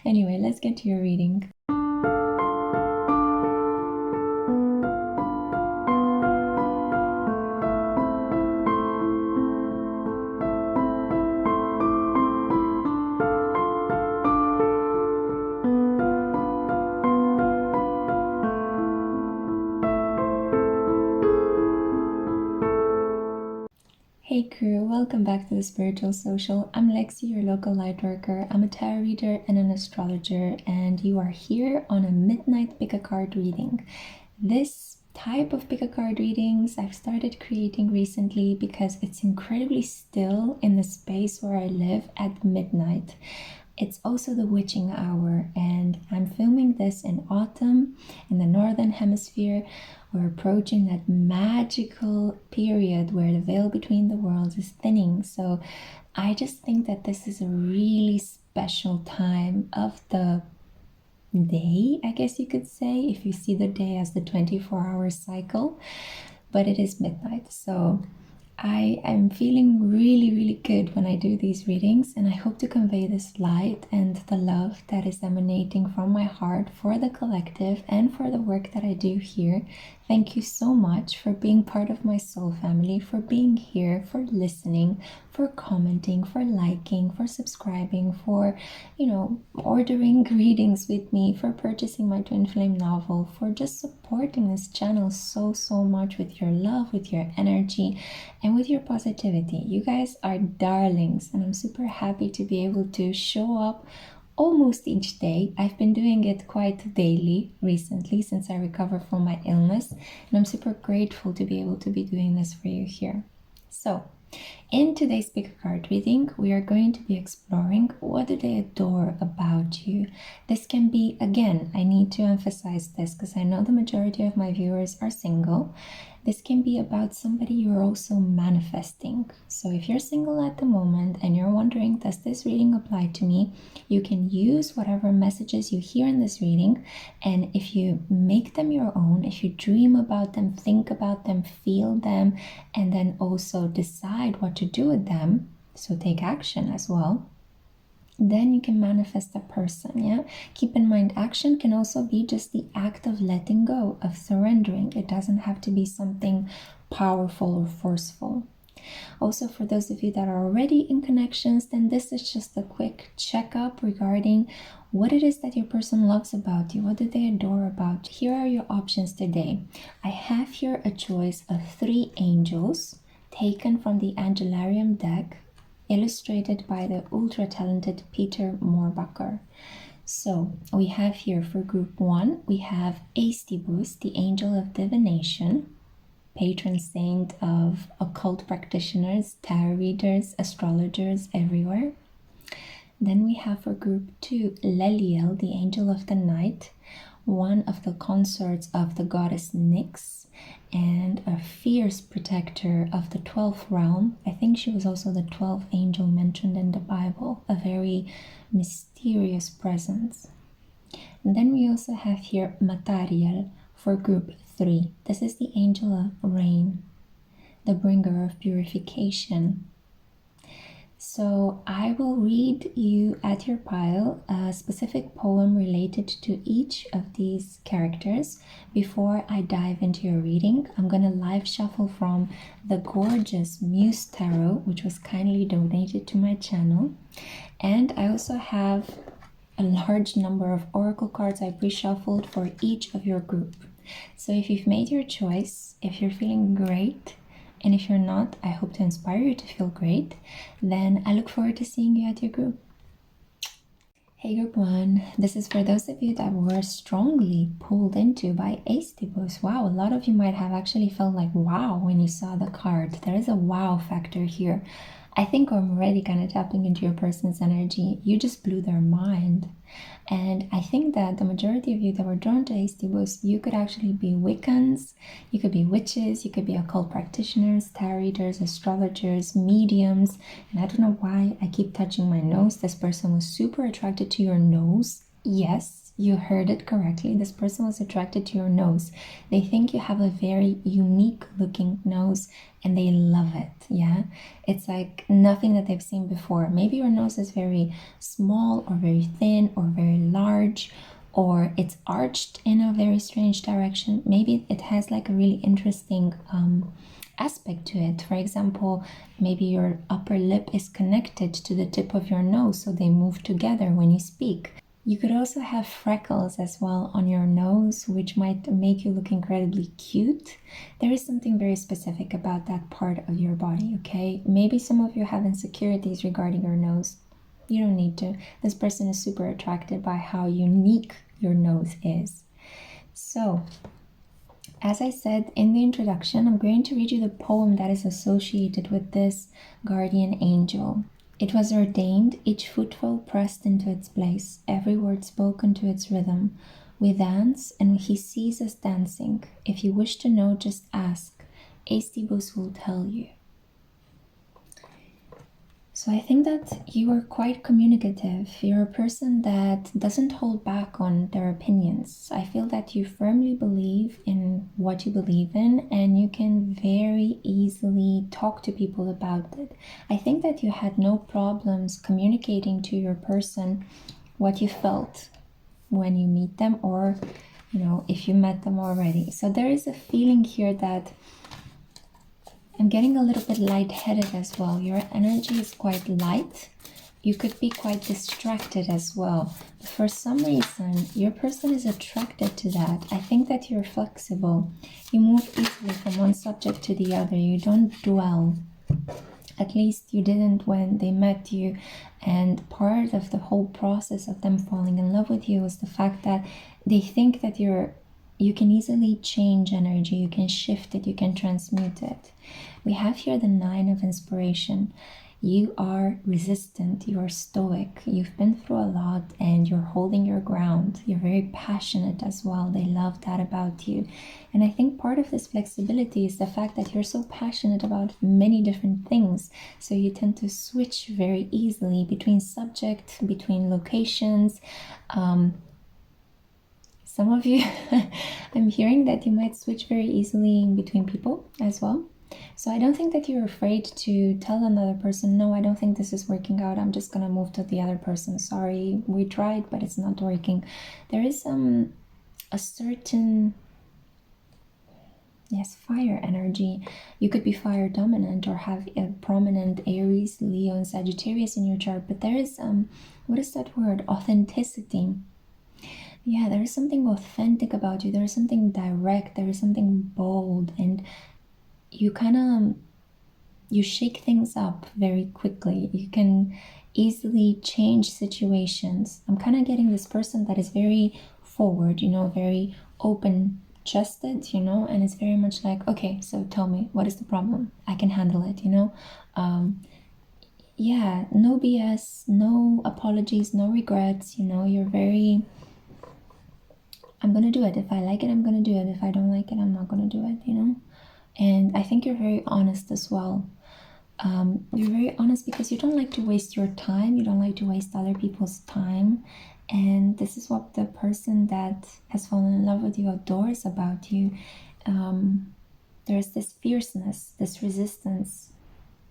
Anyway, let's get to your reading. Hey crew, welcome back to the Spiritual Social. I'm Lexi, your local light worker. I'm a tarot reader and an astrologer, and you are here on a midnight PickACard reading. This type of PickACard readings I've started creating recently because it's incredibly still in the space where I live at midnight. It's also the witching hour, and I'm filming this in autumn in the northern hemisphere. We're approaching that magical period where the veil between the worlds is thinning. So I just think that this is a really special time of the day, I guess you could say, if you see the day as the 24-hour cycle, but it is midnight. So I am feeling really good when I do these readings, and I hope to convey this light and the love that is emanating from my heart for the collective and for the work that I do here. Thank you so much for being part of my soul family, for being here, for listening, for commenting, for liking, for subscribing, for, ordering readings with me, for purchasing my twin flame novel, for just supporting this channel so much with your love, with your energy, and with your positivity. You guys are darlings, and I'm super happy to be able to show up almost each day. I've been doing it quite daily recently since I recovered from my illness, and I'm super grateful to be able to be doing this for you here. So in today's PickACard reading, we are going to be exploring what do they adore about you. This can be, again, I need to emphasize this because I know the majority of my viewers are single. This can be about somebody you're also manifesting. So if you're single at the moment and you're wondering, does this reading apply to me? You can use whatever messages you hear in this reading, and if you make them your own, if you dream about them, think about them, feel them, and then also decide what to do with them, so take action as well, then you can manifest a person. Yeah, keep in mind, action can also be just the act of letting go, of surrendering. It doesn't have to be something powerful or forceful. Also, for those of you that are already in connections, then this is just a quick checkup regarding what it is that your person loves about you. What do they adore about you? Here are your options today. I have here a choice of 3 angels taken from the Angelarium deck, illustrated by the ultra-talented Peter Moorbacher. So we have here for group 1, we have Eistibus, the angel of divination, patron saint of occult practitioners, tarot readers, astrologers everywhere. Then we have for group 2, Leliel, the angel of the night, one of the consorts of the goddess Nyx, and a fierce protector of the 12th realm. I think she was also the 12th angel mentioned in the Bible, a very mysterious presence. And then we also have here Matariel for group 3. This is the angel of rain, the bringer of purification. So I will read you at your pile a specific poem related to each of these characters before I dive into your reading. I'm going to live shuffle from the gorgeous Muse Tarot, which was kindly donated to my channel. And I also have a large number of oracle cards I pre-shuffled for each of your group. So if you've made your choice, if you're feeling great, and if you're not, I hope to inspire you to feel great, then I look forward to seeing you at your group. Hey group 1, this is for those of you that were strongly pulled into by Eistibus. Wow, a lot of you might have actually felt like wow when you saw the card. There is a wow factor here. I think I'm already kind of tapping into your person's energy. You just blew their mind. And I think that the majority of you that were drawn to Eistibus, you could actually be Wiccans, you could be witches, you could be occult practitioners, tarot readers, astrologers, mediums. And I don't know why I keep touching my nose. This person was super attracted to your nose. Yes, you heard it correctly. This person was attracted to your nose. They think you have a very unique looking nose and they love it. Yeah, it's like nothing that they've seen before. Maybe your nose is very small or very thin or very large, or it's arched in a very strange direction. Maybe it has like a really interesting aspect to it. For example, maybe your upper lip is connected to the tip of your nose, so they move together when you speak. You could also have freckles as well on your nose, which might make you look incredibly cute. There is something very specific about that part of your body, okay? Maybe some of you have insecurities regarding your nose. You don't need to. This person is super attracted by how unique your nose is. So, as I said in the introduction, I'm going to read you the poem that is associated with this guardian angel. It was ordained, each footfall pressed into its place, every word spoken to its rhythm. We dance, and he sees us dancing. If you wish to know, just ask. Eistibus will tell you. So I think that you are quite communicative. You're a person that doesn't hold back on their opinions. I feel that you firmly believe in what you believe in, and you can very easily talk to people about it. I think that you had no problems communicating to your person what you felt when you meet them, or if you met them already. So there is a feeling here that I'm getting a little bit lightheaded as well. Your energy is quite light. You could be quite distracted as well. But for some reason, your person is attracted to that. I think that you're flexible. You move easily from one subject to the other. You don't dwell. At least you didn't when they met you. And part of the whole process of them falling in love with you was the fact that they think that you can easily change energy, you can shift it, you can transmute it. We have here the 9 of inspiration. You are resistant, you are stoic, you've been through a lot and you're holding your ground. You're very passionate as well. They love that about you. And I think part of this flexibility is the fact that you're so passionate about many different things. So you tend to switch very easily between subject, between locations. Some of you, I'm hearing that you might switch very easily between people as well. So I don't think that you're afraid to tell another person, no, I don't think this is working out. I'm just going to move to the other person. Sorry, we tried, but it's not working. There is a certain, fire energy. You could be fire dominant or have a prominent Aries, Leo, and Sagittarius in your chart. But there is, what is that word? Authenticity. Yeah, there is something authentic about you. There is something direct. There is something bold. And you shake things up very quickly. You can easily change situations. I'm kind of getting this person that is very forward, very open-chested, and it's very much like, okay, so tell me, what is the problem? I can handle it, Yeah, no BS, no apologies, no regrets, you're very... I'm going to do it. If I like it, I'm going to do it. If I don't like it, I'm not going to do it, And I think you're very honest as well. You're very honest because you don't like to waste your time. You don't like to waste other people's time. And this is what the person that has fallen in love with you adores about you. There's this fierceness, this resistance,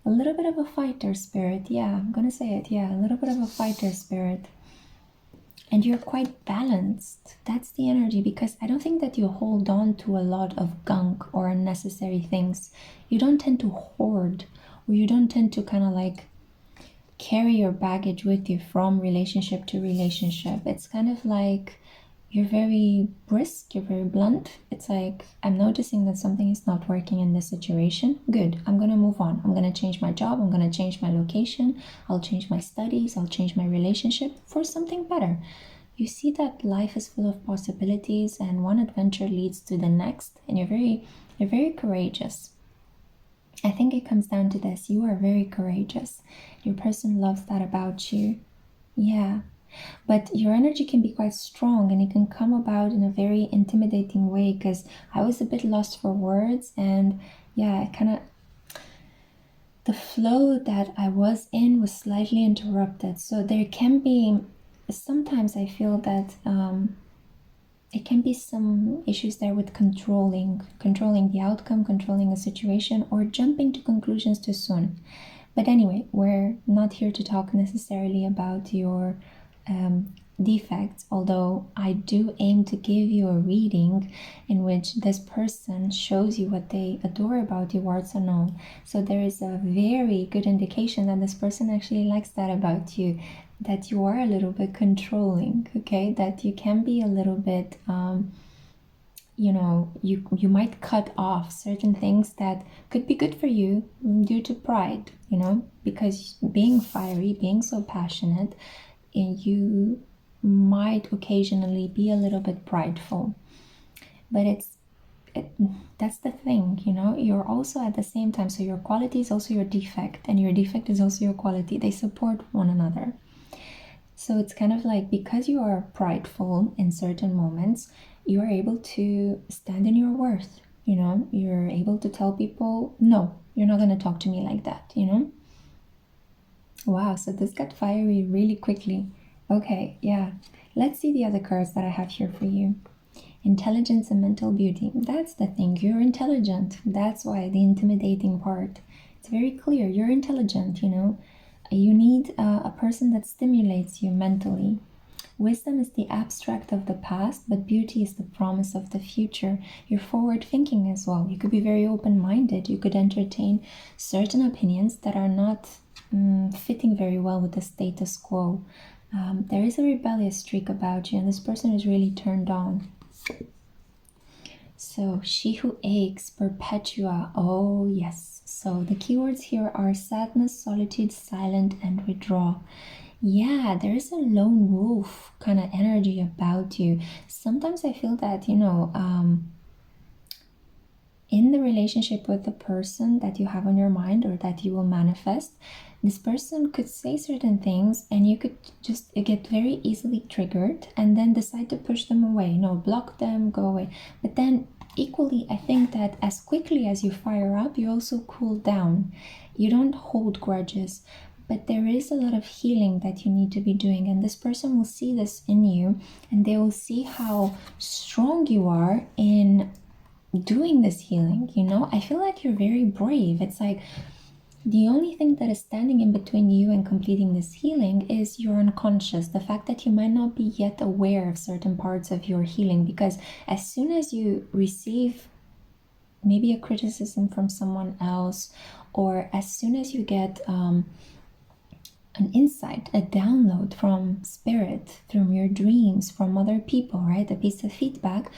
a little bit of a fighter spirit. Yeah, I'm going to say it. Yeah, a little bit of a fighter spirit. And you're quite balanced. That's the energy, because I don't think that you hold on to a lot of gunk or unnecessary things. You don't tend to hoard, or you don't tend to kind of like carry your baggage with you from relationship to relationship. It's kind of like you're very brisk, you're very blunt. It's like, I'm noticing that something is not working in this situation. Good, I'm going to move on. I'm going to change my job. I'm going to change my location. I'll change my studies. I'll change my relationship for something better. You see that life is full of possibilities and one adventure leads to the next. And you're very courageous. I think it comes down to this. You are very courageous. Your person loves that about you. Yeah. But your energy can be quite strong and it can come about in a very intimidating way, because I was a bit lost for words, and yeah, the flow that I was in was slightly interrupted. So there can be sometimes I feel that it can be some issues there with controlling the outcome, controlling a situation, or jumping to conclusions too soon. But anyway, we're not here to talk necessarily about your defects, although I do aim to give you a reading in which this person shows you what they adore about you, warts and all. So there is a very good indication that this person actually likes that about you, that you are a little bit controlling, okay? That you can be a little bit you know, you might cut off certain things that could be good for you due to pride, you know, because being fiery, being so passionate, you might occasionally be a little bit prideful. But that's the thing, you know, you're also at the same time, so your quality is also your defect, and your defect is also your quality. They support one another. So it's kind of like, because you are prideful in certain moments, you are able to stand in your worth, you know, you're able to tell people, no, you're not going to talk to me like that, you know. Wow, so this got fiery really quickly. Okay, yeah, let's see the other cards that I have here for you. Intelligence and mental beauty. That's the thing, you're intelligent. That's why the intimidating part. It's very clear, you're intelligent, you know. You need a person that stimulates you mentally. Wisdom is the abstract of the past, but beauty is the promise of the future. You're forward thinking as well. You could be very open-minded. You could entertain certain opinions that are not fitting very well with the status quo. There is a rebellious streak about you, and this person is really turned on. So, she who aches, Perpetua. Oh, yes. So, the keywords here are sadness, solitude, silent, and withdrawal. Yeah, there is a lone wolf kind of energy about you. Sometimes I feel that, you know, in the relationship with the person that you have on your mind or that you will manifest, this person could say certain things and you could just get very easily triggered and then decide to push them away, you know, block them, go away. But then equally, I think that as quickly as you fire up, you also cool down. You don't hold grudges. But there is a lot of healing that you need to be doing, and this person will see this in you, and they will see how strong you are in doing this healing, you know. I feel like you're very brave. It's like the only thing that is standing in between you and completing this healing is your unconscious, the fact that you might not be yet aware of certain parts of your healing, because as soon as you receive maybe a criticism from someone else, or as soon as you get an insight, a download from spirit, from your dreams, from other people, right? A piece of feedback,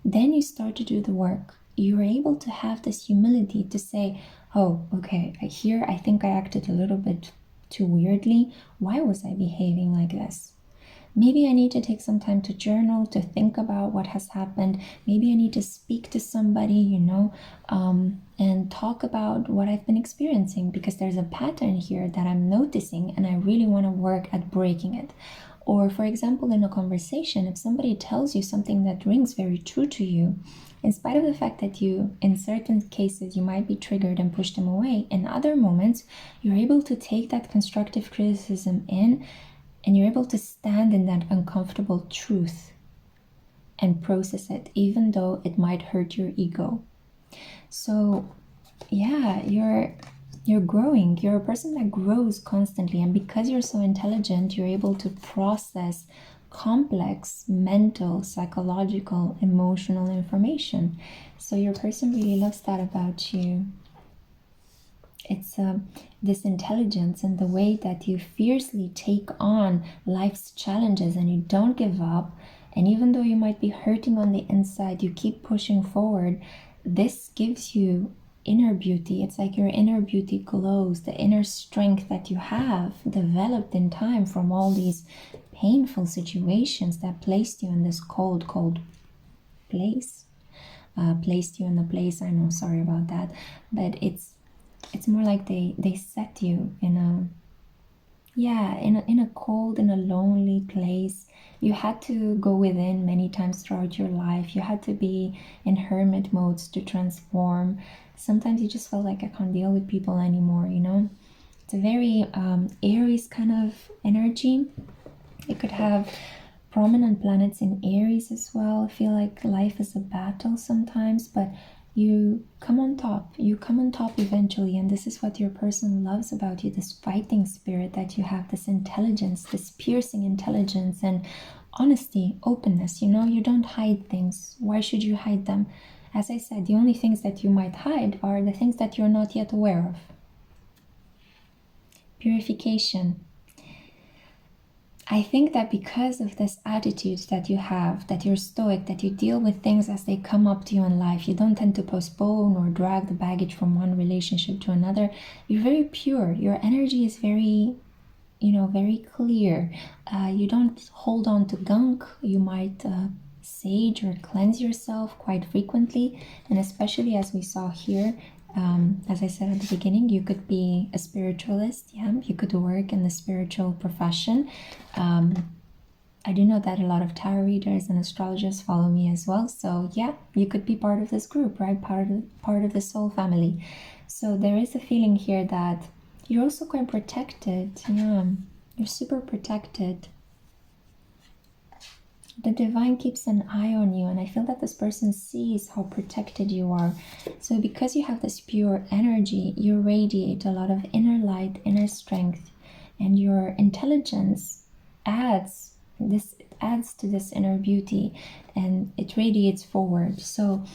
then you start to do the work. You're able to have this humility to say, oh, okay, I think I acted a little bit too weirdly. Why was I behaving like this? Maybe I need to take some time to journal, to think about what has happened. Maybe I need to speak to somebody, you know, and talk about what I've been experiencing, because there's a pattern here that I'm noticing and I really want to work at breaking it. Or, for example, in a conversation, if somebody tells you something that rings very true to you, in spite of the fact that you, in certain cases, you might be triggered and push them away, in other moments, you're able to take that constructive criticism in, and you're able to stand in that uncomfortable truth and process it, even though it might hurt your ego. So yeah, you're growing. You're a person that grows constantly, and because you're so intelligent, you're able to process complex mental, psychological, emotional information. So your person really loves that about you. It's this intelligence and the way that you fiercely take on life's challenges and you don't give up. And even though you might be hurting on the inside, you keep pushing forward. This gives you inner beauty. It's like your inner beauty glows, the inner strength that you have developed in time from all these painful situations that placed you in this cold place. Placed you in the place, I know, sorry about that. But it's more like they set you in a cold, in a lonely place. You had to go within many times throughout your life. You had to be in hermit modes to transform. Sometimes you just felt like, I can't deal with people anymore, you know. It's a very Aries kind of energy. You could have prominent planets in Aries as well. I feel like life is a battle sometimes, but you come on top. You come on top eventually, and this is what your person loves about you, this fighting spirit that you have, this intelligence, this piercing intelligence, and honesty, openness. You know, you don't hide things. Why should you hide them? As I said, the only things that you might hide are the things that you're not yet aware of. Purification. I think that because of this attitude that you have, that you're stoic, that you deal with things as they come up to you in life, you don't tend to postpone or drag the baggage from one relationship to another. You're very pure. Your energy is very, very clear. You don't hold on to gunk. You might sage or cleanse yourself quite frequently, and especially as we saw here, as I said at the beginning, you could be a spiritualist. Yeah, you could work in the spiritual profession. I do know that a lot of tarot readers and astrologers follow me as well, so yeah, you could be part of this group, right? Part of the soul family. So there is a feeling here that you're also quite protected. Yeah, you're super protected. The divine keeps an eye on you, and I feel that this person sees how protected you are. So because you have this pure energy, you radiate a lot of inner light, inner strength, and your intelligence adds to this inner beauty, and it radiates forward. So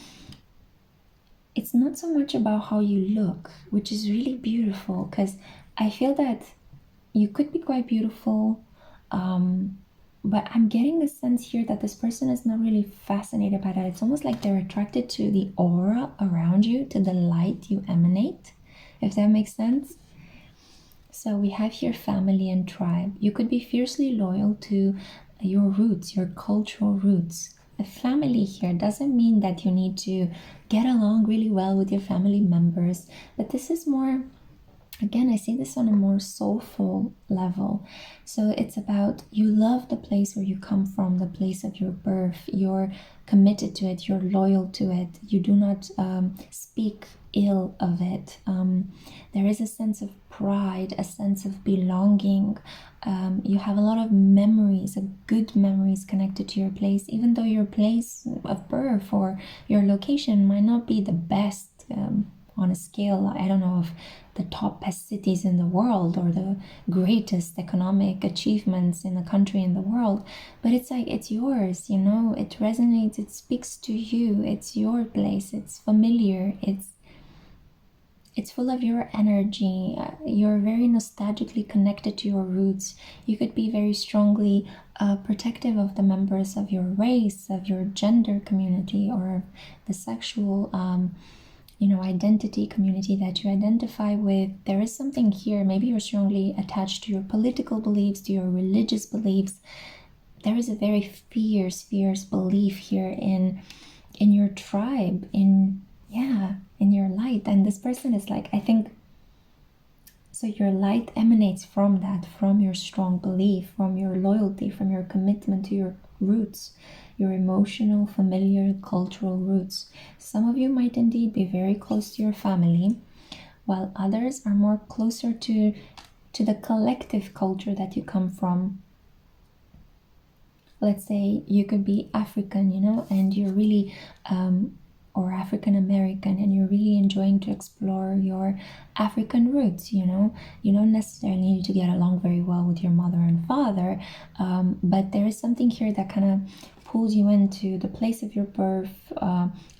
it's not so much about how you look, which is really beautiful, because I feel that you could be quite beautiful, but I'm getting the sense here that this person is not really fascinated by that. It's almost like they're attracted to the aura around you, to the light you emanate, if that makes sense. So we have here family and tribe. You could be fiercely loyal to your roots, your cultural roots. A family here doesn't mean that you need to get along really well with your family members, but this is more, again, I see this on a more soulful level. So it's about you love the place where you come from, the place of your birth. You're committed to it. You're loyal to it. You do not speak ill of it. There is a sense of pride, a sense of belonging. You have a lot of memories, good memories connected to your place, even though your place of birth or your location might not be the best on a scale, I don't know, of the top best cities in the world or the greatest economic achievements in a country in the world, but it's like, it's yours, you know, it resonates, it speaks to you, it's your place, it's familiar, it's full of your energy. You're very nostalgically connected to your roots. You could be very strongly protective of the members of your race, of your gender community, or the sexual identity community that you identify with. There is something here. Maybe you're strongly attached to your political beliefs, to your religious beliefs. There is a very fierce belief here in your tribe, in your light. And this person is like, I think, so your light emanates from that, from your strong belief, from your loyalty, from your commitment to your roots, your emotional, familiar, cultural roots. Some of you might indeed be very close to your family, while others are more closer to the collective culture that you come from. Let's say you could be African, and you're really or African American, and you're really enjoying to explore your African roots. You don't necessarily need to get along very well with your mother and father, but there is something here that kind of pulls you into the place of your birth,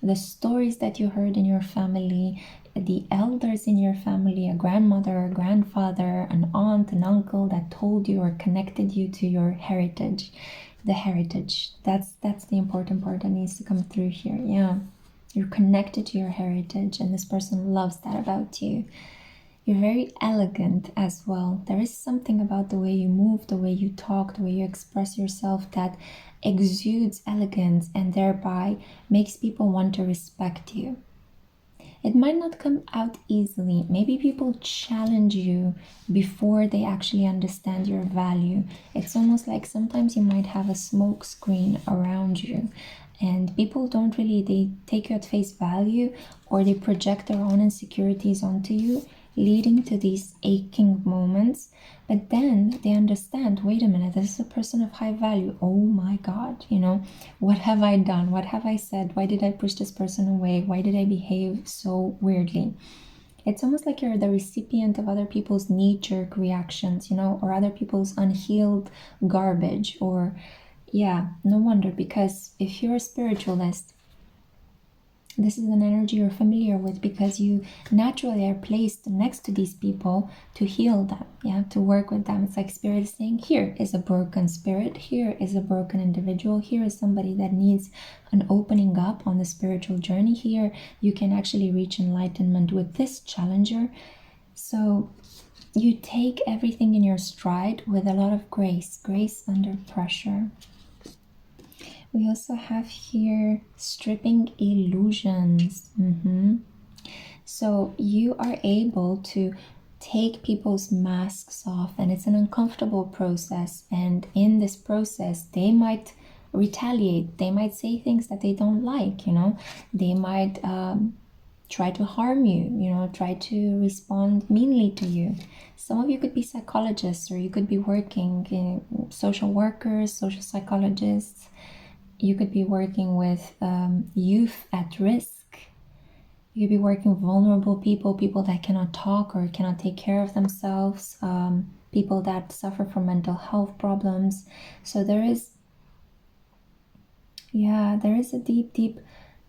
the stories that you heard in your family, the elders in your family, a grandmother, a grandfather, an aunt, an uncle that told you or connected you to your heritage. The heritage, that's the important part that needs to come through here. Yeah, you're connected to your heritage, and this person loves that about you. You're very elegant as well. There is something about the way you move, the way you talk, the way you express yourself that exudes elegance and thereby makes people want to respect you. It might not come out easily. Maybe people challenge you before they actually understand your value. It's almost like sometimes you might have a smoke screen around you, and people they take you at face value, or they project their own insecurities onto you leading to these aching moments. But then they understand, wait a minute, this is a person of high value. Oh my God, you know, what have I done? What have I said? Why did I push this person away? Why did I behave so weirdly? It's almost like you're the recipient of other people's knee-jerk reactions, you know, or other people's unhealed garbage. Or, yeah, no wonder, because if you're a spiritualist, this is an energy you're familiar with, because you naturally are placed next to these people to heal them, yeah, to work with them. It's like Spirit is saying, here is a broken spirit, here is a broken individual, here is somebody that needs an opening up on the spiritual journey. Here you can actually reach enlightenment with this challenger. So you take everything in your stride with a lot of grace under pressure. We also have here stripping illusions. So you are able to take people's masks off, and it's an uncomfortable process. And in this process, they might retaliate. They might say things that they don't like, you know. They might try to harm you, you know, try to respond meanly to you. Some of you could be psychologists, or you could be working in social workers, social psychologists. You could be working with youth at risk. You could be working with vulnerable people, people that cannot talk or cannot take care of themselves, people that suffer from mental health problems. So there is a deep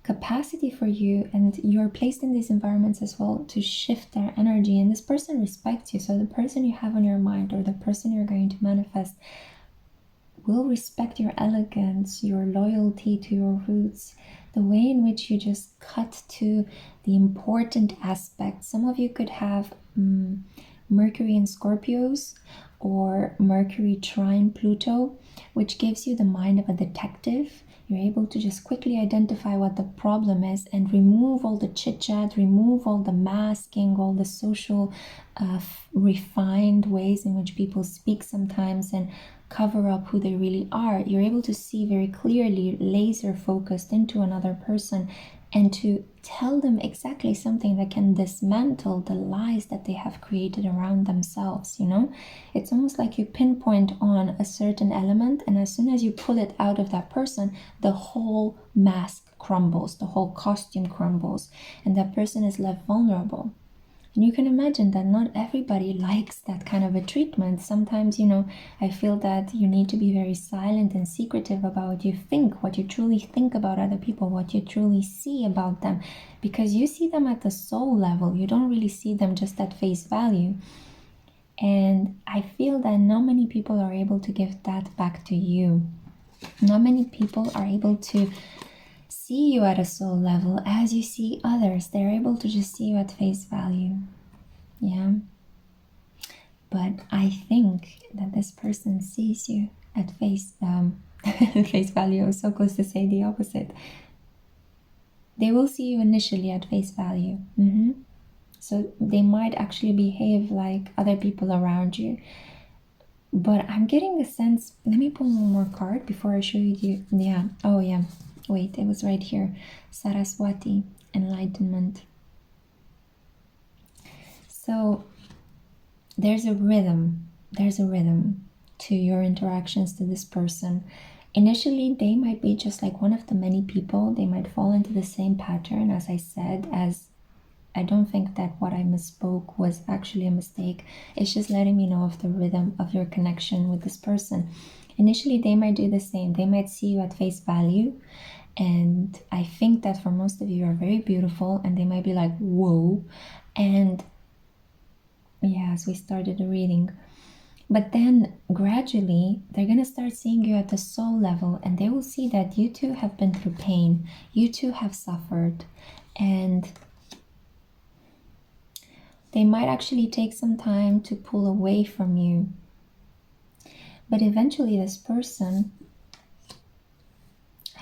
capacity for you, and you're placed in these environments as well to shift their energy. And this person respects you. So the person you have on your mind, or the person you're going to manifest, will respect your elegance, your loyalty to your roots, the way in which you just cut to the important aspects. Some of you could have Mercury in Scorpios, or Mercury trine Pluto, which gives you the mind of a detective. You're able to just quickly identify what the problem is and remove all the chit-chat, remove all the masking, all the social refined ways in which people speak sometimes, and cover up who they really are. You're able to see very clearly, laser focused into another person, and to tell them exactly something that can dismantle the lies that they have created around themselves, you know? It's almost like you pinpoint on a certain element, and as soon as you pull it out of that person, the whole mask crumbles, the whole costume crumbles, and that person is left vulnerable. And you can imagine that not everybody likes that kind of a treatment. Sometimes, you know, I feel that you need to be very silent and secretive about what you think, what you truly think about other people, what you truly see about them, because you see them at the soul level. You don't really see them just at face value. And I feel that not many people are able to give that back to you. Not many people are able to see you at a soul level as you see others. They're able to just see you at face value. Yeah. But I think that this person sees you at face face value. I was so close to say the opposite. They will see you initially at face value. So they might actually behave like other people around you. But I'm getting a sense, let me pull one more card before I show you. Yeah. Oh yeah. Wait, it was right here. Saraswati, enlightenment. So there's a rhythm. There's a rhythm to your interactions to this person. Initially, they might be just like one of the many people. They might fall into the same pattern, as I said, as I don't think that what I misspoke was actually a mistake. It's just letting me know of the rhythm of your connection with this person. Initially, they might do the same. They might see you at face value. And I think that for most of you are very beautiful, and they might be like, whoa. And yes, we started the reading. But then gradually, they're going to start seeing you at the soul level, and they will see that you two have been through pain. You two have suffered. And they might actually take some time to pull away from you. But eventually this person,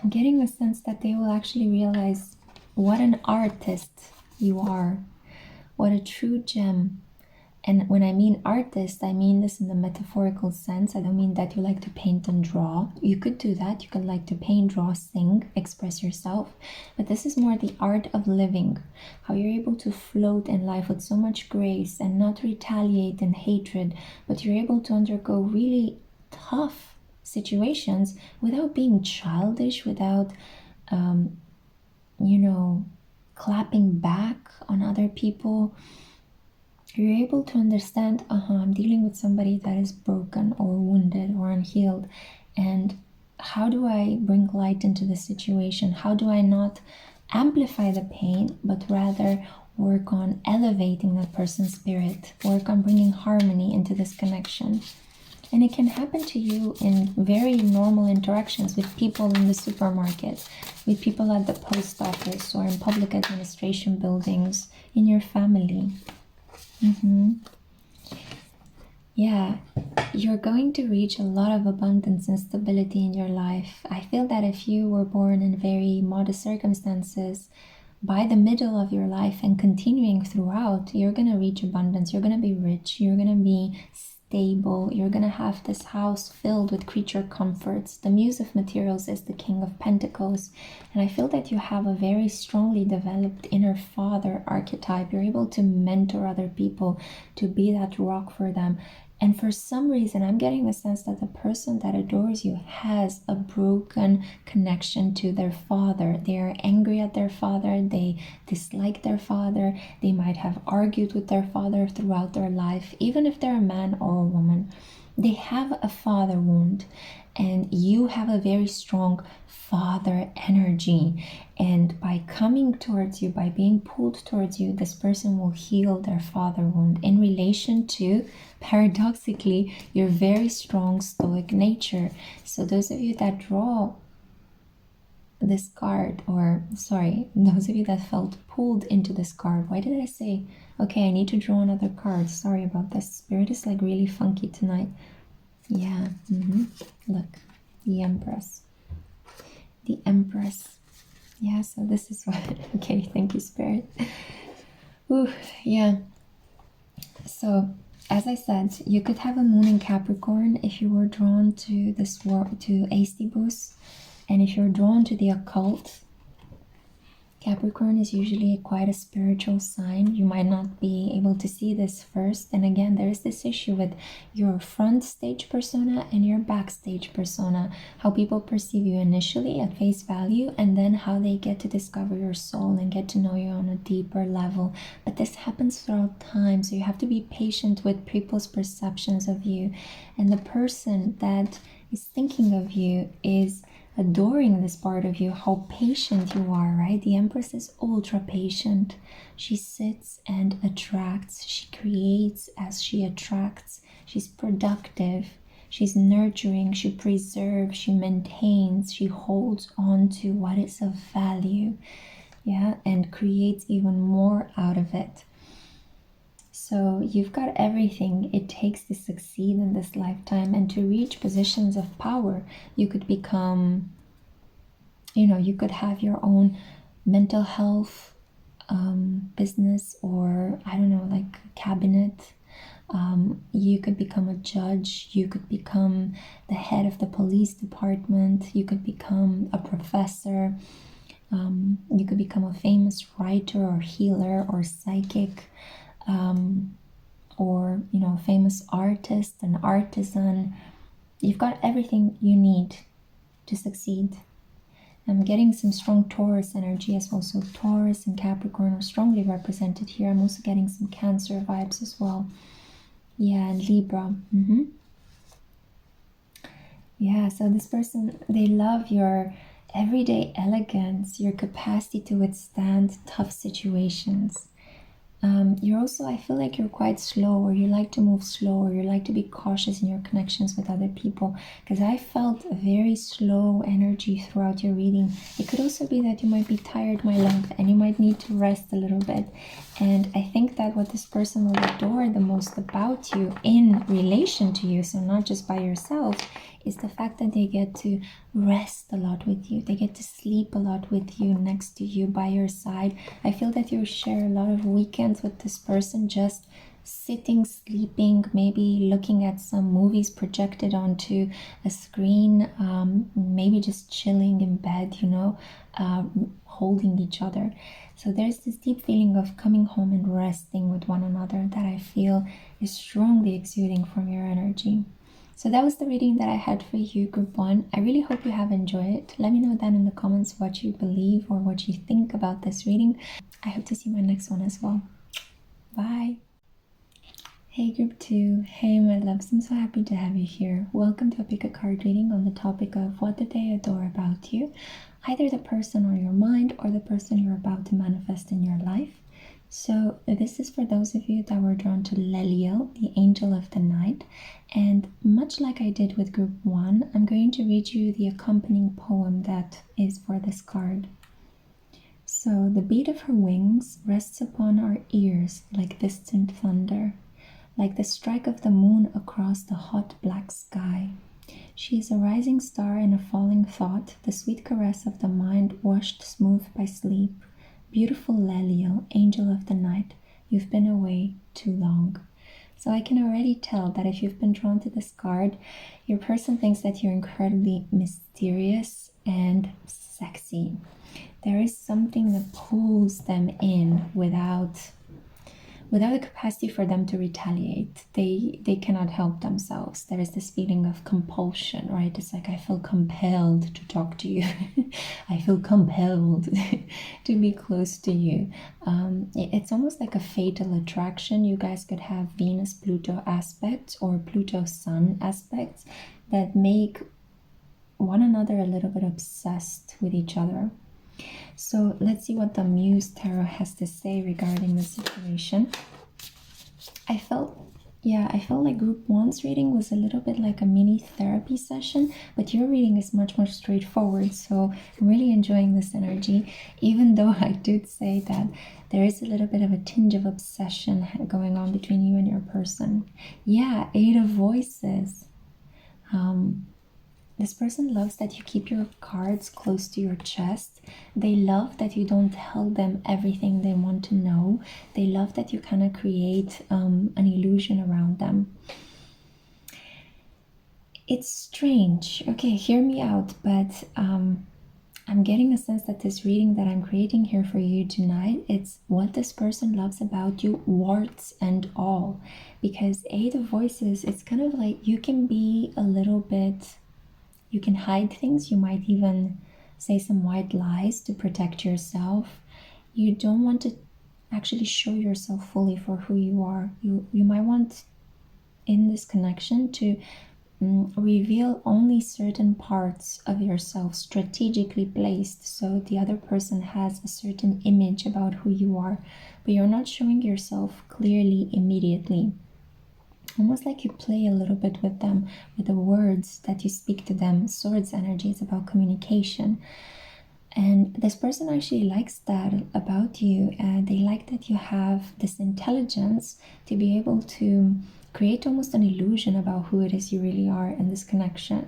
I'm getting the sense that they will actually realize what an artist you are, what a true gem, And when I mean artist, I mean this in the metaphorical sense. I don't mean that you like to paint and draw. You could do that. You could like to paint, draw, sing, express yourself. But this is more the art of living. How you're able to float in life with so much grace and not retaliate in hatred, but you're able to undergo really tough situations without being childish, without, clapping back on other people. You're able to understand, I'm dealing with somebody that is broken or wounded or unhealed, and how do I bring light into the situation? How do I not amplify the pain, but rather work on elevating that person's spirit, work on bringing harmony into this connection? And it can happen to you in very normal interactions with people in the supermarket, with people at the post office or in public administration buildings, in your family. Yeah, you're going to reach a lot of abundance and stability in your life. I feel that if you were born in very modest circumstances, by the middle of your life and continuing throughout, you're going to reach abundance. You're going to be rich. You're going to be stable. You're going to have this house filled with creature comforts. The Muse of Materials is the King of Pentacles. And I feel that you have a very strongly developed inner father archetype. You're able to mentor other people, to be that rock for them. And for some reason, I'm getting the sense that the person that adores you has a broken connection to their father. They are angry at their father. They dislike their father. They might have argued with their father throughout their life, even if they're a man or a woman. They have a father wound, and you have a very strong father energy. And by coming towards you, by being pulled towards you, this person will heal their father wound in relation to, paradoxically, your very strong stoic nature. So those of you that draw this card, or sorry, those of you that felt pulled into this card, why did I say, okay, I need to draw another card? Sorry about this. Spirit is like really funky tonight. Yeah, look, the Empress. The Empress. Yeah, so this is what, okay, thank you, Spirit. Ooh, yeah. So, as I said, you could have a moon in Capricorn if you were drawn to this to Eistibus, and if you're drawn to the occult. Capricorn is usually quite a spiritual sign. You might not be able to see this first. And again, there's this issue with your front stage persona and your backstage persona. How people perceive you initially at face value, and then how they get to discover your soul and get to know you on a deeper level. But this happens throughout time, so you have to be patient with people's perceptions of you. And the person that is thinking of you is adoring this part of you, how patient you are, right? The Empress is ultra patient. She sits and attracts. She creates as she attracts. She's productive. She's nurturing. She preserves. She maintains. She holds on to what is of value, yeah, and creates even more out of it. So you've got everything it takes to succeed in this lifetime and to reach positions of power. You could become, you could have your own mental health business, or I don't know, like cabinet. You could become a judge. You could become the head of the police department. You could become a professor. You could become a famous writer or healer or psychic. Or a famous artist, an artisan. You've got everything you need to succeed. I'm getting some strong Taurus energy as well, so Taurus and Capricorn are strongly represented here. I'm also getting some Cancer vibes as well. Yeah, and Libra. Yeah, so this person, they love your everyday elegance, your capacity to withstand tough situations. You're also, I feel like you're quite slow, or you like to move slow, or you like to be cautious in your connections with other people, because I felt a very slow energy throughout your reading. It could also be that you might be tired, my love, and you might need to rest a little bit. And I think that what this person will adore the most about you in relation to you, so not just by yourself, is the fact that they get to rest a lot with you. They get to sleep a lot with you, next to you, by your side. I feel that you share a lot of weekends with this person just sitting, sleeping, maybe looking at some movies projected onto a screen, maybe just chilling in bed, you know, holding each other. So there's this deep feeling of coming home and resting with one another that I feel is strongly exuding from your energy. So that was the reading that I had for you, Group 1. I really hope you have enjoyed it. Let me know down in the comments what you believe or what you think about this reading. I hope to see my next one as well. Bye. Hey Group 2, hey my loves, I'm so happy to have you here. Welcome to a PickACard reading on the topic of what do they adore about you, either the person or your mind or the person you're about to manifest in your life. So this is for those of you that were drawn to Leliel, the angel of the night, and much like I did with Group 1, I'm going to read you the accompanying poem that is for this card. So the beat of her wings rests upon our ears like distant thunder, like the strike of the moon across the hot black sky. She is a rising star and a falling thought, the sweet caress of the mind washed smooth by sleep. Beautiful Leliel, angel of the night, you've been away too long. So I can already tell that if you've been drawn to this card, your person thinks that you're incredibly mysterious and sexy. There is something that pulls them in without the capacity for them to retaliate. They cannot help themselves. There is this feeling of compulsion, right? It's like, I feel compelled to talk to you. I feel compelled to be close to you. It's almost like a fatal attraction. You guys could have Venus-Pluto aspects or Pluto-Sun aspects that make one another a little bit obsessed with each other. So let's see what the Muse Tarot has to say regarding the situation. I felt like Group 1's reading was a little bit like a mini therapy session, but your reading is much more straightforward, so I'm really enjoying this energy, even though I did say that there is a little bit of a tinge of obsession going on between you and your person. Yeah, 8 of Voices. This person loves that you keep your cards close to your chest. They love that you don't tell them everything they want to know. They love that you kind of create an illusion around them. It's strange. Okay, hear me out, but I'm getting a sense that this reading that I'm creating here for you tonight, it's what this person loves about you, warts and all. Because 8 of Voices, it's kind of like you can be a little bit... You can hide things. You might even say some white lies to protect yourself. You don't want to actually show yourself fully for who you are. You might want in this connection to reveal only certain parts of yourself strategically placed, so the other person has a certain image about who you are, but you're not showing yourself clearly immediately. Almost like you play a little bit with them, with the words that you speak to them. Swords energy is about communication. And this person actually likes that about you. They like that you have this intelligence to be able to create almost an illusion about who it is you really are in this connection.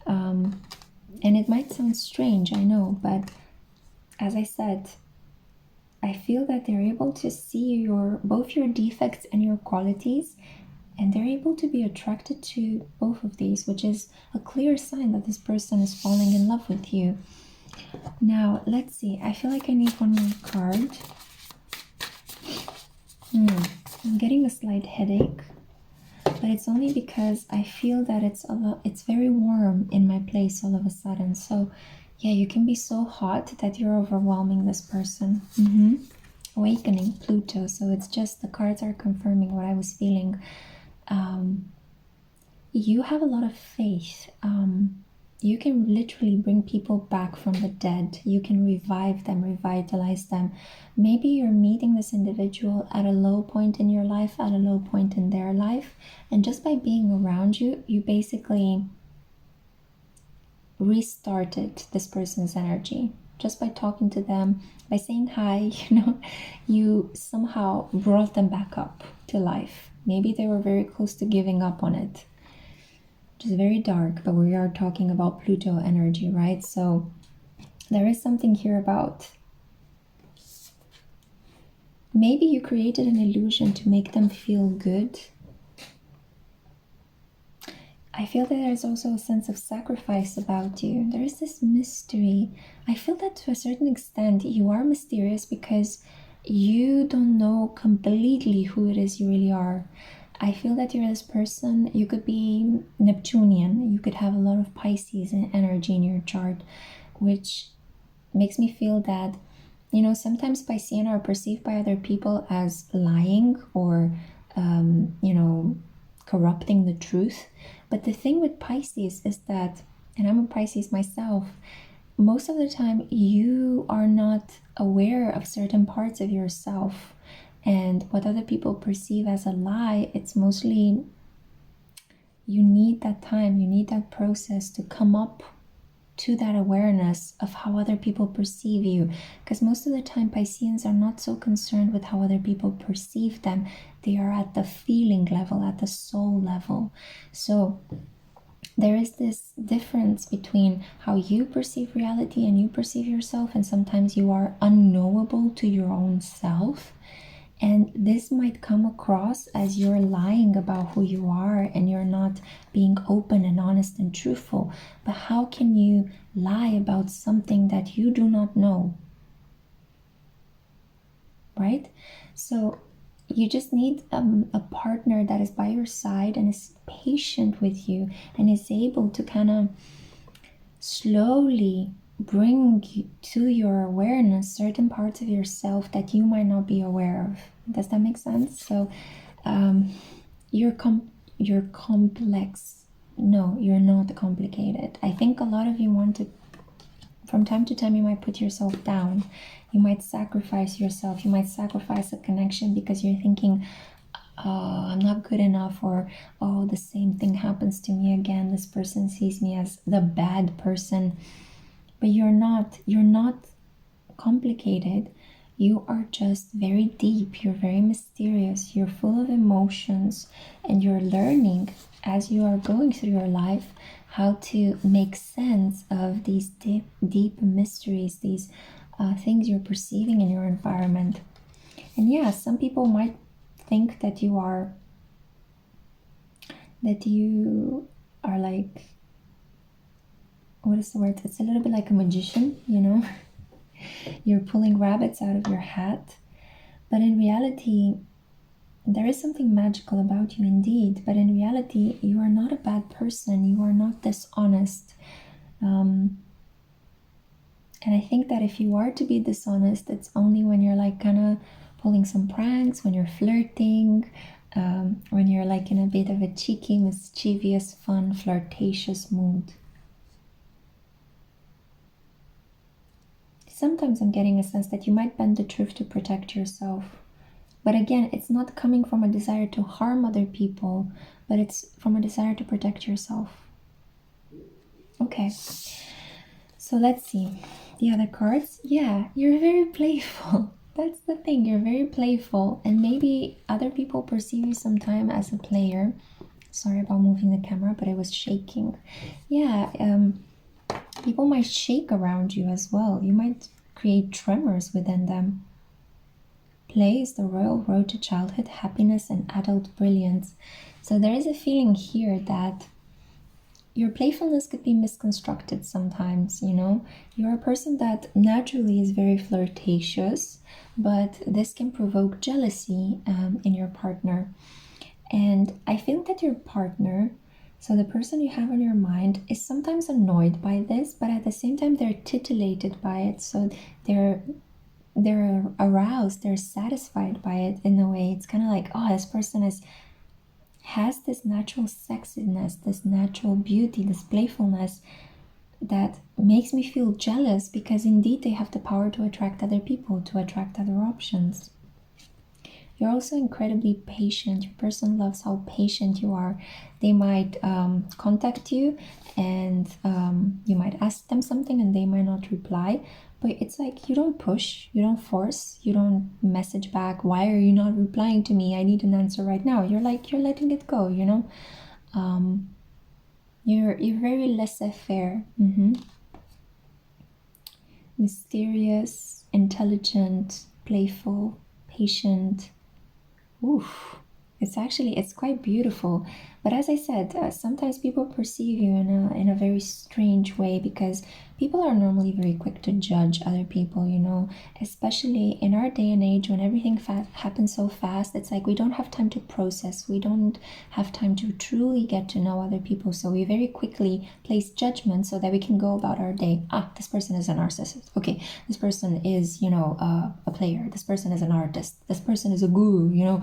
And it might sound strange, I know, but as I said, I feel that they're able to see both your defects and your qualities, and they're able to be attracted to both of these, which is a clear sign that this person is falling in love with you. Now, let's see. I feel like I need one more card. I'm getting a slight headache, but it's only because I feel that it's very warm in my place all of a sudden. So, yeah, you can be so hot that you're overwhelming this person. Awakening Pluto. So it's just the cards are confirming what I was feeling. You have a lot of faith. You can literally bring people back from the dead. You can revive them, revitalize them. Maybe you're meeting this individual at a low point in your life, at a low point in their life, and just by being around you, you basically restarted this person's energy. Just by talking to them, by saying hi, you somehow brought them back up to life. Maybe they were very close to giving up on it, which is very dark, but we are talking about Pluto energy, right? So there is something here about maybe you created an illusion to make them feel good. I feel that there's also a sense of sacrifice about you. There is this mystery. I feel that to a certain extent you are mysterious because you don't know completely who it is you really are. I feel that you're this person, you could be Neptunian, you could have a lot of Pisces energy in your chart, which makes me feel that, you know, sometimes Piscean are perceived by other people as lying or, you know, corrupting the truth. But the thing with Pisces is that, and I'm a Pisces myself, most of the time you are not aware of certain parts of yourself, and what other people perceive as a lie, it's mostly you need that time, you need that process to come up to that awareness of how other people perceive you, because most of the time Pisceans are not so concerned with how other people perceive them. They are at the feeling level, at the soul level. So there is this difference between how you perceive reality and you perceive yourself, and sometimes you are unknowable to your own self. And this might come across as you're lying about who you are and you're not being open and honest and truthful. But how can you lie about something that you do not know? Right? So you just need a partner that is by your side and is patient with you and is able to kind of slowly bring to your awareness certain parts of yourself that you might not be aware of. Does that make sense? So you're complex. No, you're not complicated. I think a lot of you want to, from time to time, you might put yourself down. You might sacrifice yourself. You might sacrifice a connection because you're thinking, oh, I'm not good enough, or oh, the same thing happens to me again. This person sees me as the bad person. But you're not complicated. You are just very deep. You're very mysterious. You're full of emotions, and you're learning as you are going through your life how to make sense of these deep mysteries, these things you're perceiving in your environment. And yeah, some people might think that you are like, what is the word? It's a little bit like a magician, you know? You're pulling rabbits out of your hat. But in reality, there is something magical about you indeed. But in reality, you are not a bad person. You are not dishonest. And I think that if you are to be dishonest, it's only when you're like kind of pulling some pranks, when you're flirting, when you're like in a bit of a cheeky, mischievous, fun, flirtatious mood. Sometimes I'm getting a sense that you might bend the truth to protect yourself. But again, it's not coming from a desire to harm other people, but it's from a desire to protect yourself. Okay, so let's see. The other cards. Yeah, you're very playful. That's the thing, you're very playful, and maybe other people perceive you sometimes as a player. Sorry about moving the camera, but it was shaking. Yeah, people might shake around you as well. You might create tremors within them. Play is the royal road to childhood happiness and adult brilliance. So there is a feeling here that your playfulness could be misconstructed sometimes, you know? You're a person that naturally is very flirtatious, but this can provoke jealousy in your partner. And I think that your partner, so the person you have on your mind, is sometimes annoyed by this, but at the same time they're titillated by it. So they're aroused, they're satisfied by it in a way. It's kind of like, oh, this person has this natural sexiness, this natural beauty, this playfulness that makes me feel jealous, because indeed they have the power to attract other people, to attract other options. You're also incredibly patient. Your person loves how patient you are. They might contact you and you might ask them something and they might not reply, but it's like you don't push, you don't force, you don't message back, why are you not replying to me? I need an answer right now. You're like, you're letting it go, you know? You're very laissez-faire. Mysterious, intelligent, playful, patient. Oof. It's quite beautiful. But as I said, sometimes people perceive you in a very strange way, because people are normally very quick to judge other people, you know, especially in our day and age when everything happens so fast. It's like we don't have time to process. We don't have time to truly get to know other people. So we very quickly place judgment so that we can go about our day. Ah, this person is a narcissist. Okay, this person is, you know, a player. This person is an artist. This person is a guru, you know.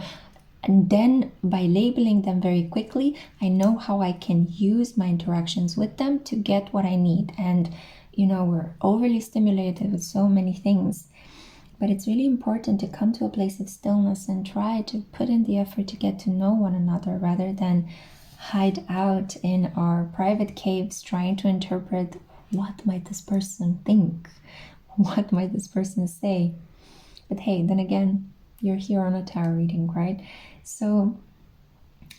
And then by labeling them very quickly, I know how I can use my interactions with them to get what I need. And, you know, we're overly stimulated with so many things. But it's really important to come to a place of stillness and try to put in the effort to get to know one another, rather than hide out in our private caves trying to interpret, what might this person think? What might this person say? But hey, then again, you're here on a tarot reading, right? So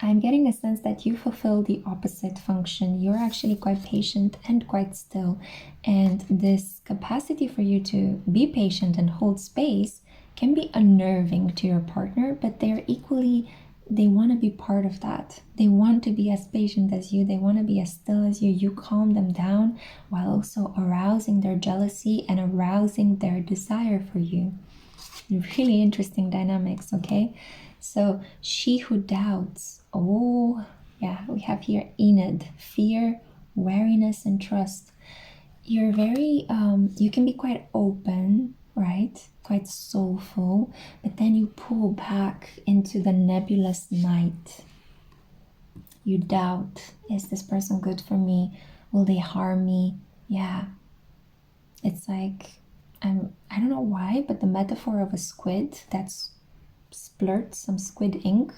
I'm getting a sense that you fulfill the opposite function. You're actually quite patient and quite still. And this capacity for you to be patient and hold space can be unnerving to your partner, but they're equally, they want to be part of that. They want to be as patient as you. They want to be as still as you. You calm them down while also arousing their jealousy and arousing their desire for you. Really interesting dynamics, okay? So she who doubts, oh yeah, we have here Enid, fear, wariness, and trust. You're very, you can be quite open, right? Quite soulful, but then you pull back into the nebulous night. You doubt, is this person good for me? Will they harm me? Yeah. It's like, I don't know why, but the metaphor of a squid that's splurt some squid ink,